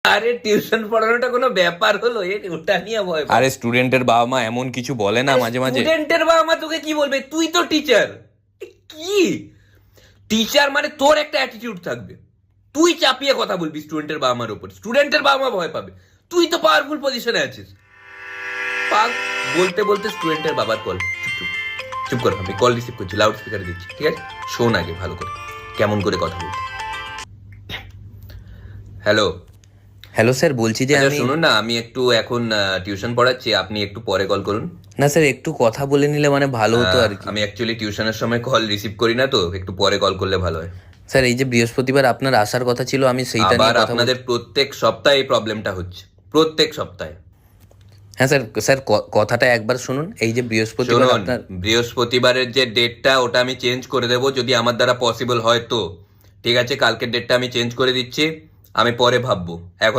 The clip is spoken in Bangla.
আরে টিউশন পড়ানোটা কোনো ব্যাপার হলো? ওটা নিয়ে ভয় পায়। আরে স্টুডেন্টের বাবা মা এমন কিছু বলে না মাঝে মাঝে? স্টুডেন্টের বাবা মা তোকে কি বলবে? তুই তো টিচার। কি টিচার মানে তোর একটা অ্যাটিটিউড থাকবে, তুই চাপিয়ে কথা বলবি স্টুডেন্টের বাবা মার উপর, স্টুডেন্টের বাবা মা ভয় পাবে। তুই তো পাওয়ারফুল পজিশনে আছিস। পাক বলতে বলতে স্টুডেন্টের বাবার কল। চুপ চুপ চুপ কর, আমি কল রিসিভ করছি, লাউড স্পিকারে দিচ্ছি, ঠিক আছে? শোন আগে ভালো করে কেমন করে কথা বলতে। হ্যালো। হ্যালো স্যার, বলছি যে আমি শুনুন না, আমি একটু এখন টিউশন পড়াচ্ছি, আপনি একটু পরে কল করুন। না স্যার, একটু কথা বলে নিলে মানে ভালো হতো আর কি। আমি অ্যাকচুয়ালি টিউশনের সময় কল রিসিভ করি না, তো একটু পরে কল করলে ভালো হয়। স্যার, এই যে বৃহস্পতিবার আপনার আসার কথা ছিল, আমি সেইটা আবার নিয়ে কথা আপনাদের প্রত্যেক সপ্তাহে এই প্রবলেমটা হচ্ছে, প্রত্যেক সপ্তাহে। হ্যাঁ স্যার, স্যার কথাটা একবার শুনুন। এই যে বৃহস্পতিবার শুনুন, আপনার বৃহস্পতিবারের যে ডেটটা ওটা আমি চেঞ্জ করে দেবো, যদি আমার দ্বারা পসিবল হয় তো। ঠিক আছে, কালকের ডেটটা আমি চেঞ্জ করে দিচ্ছি, আমি পরে ভাববো এখন।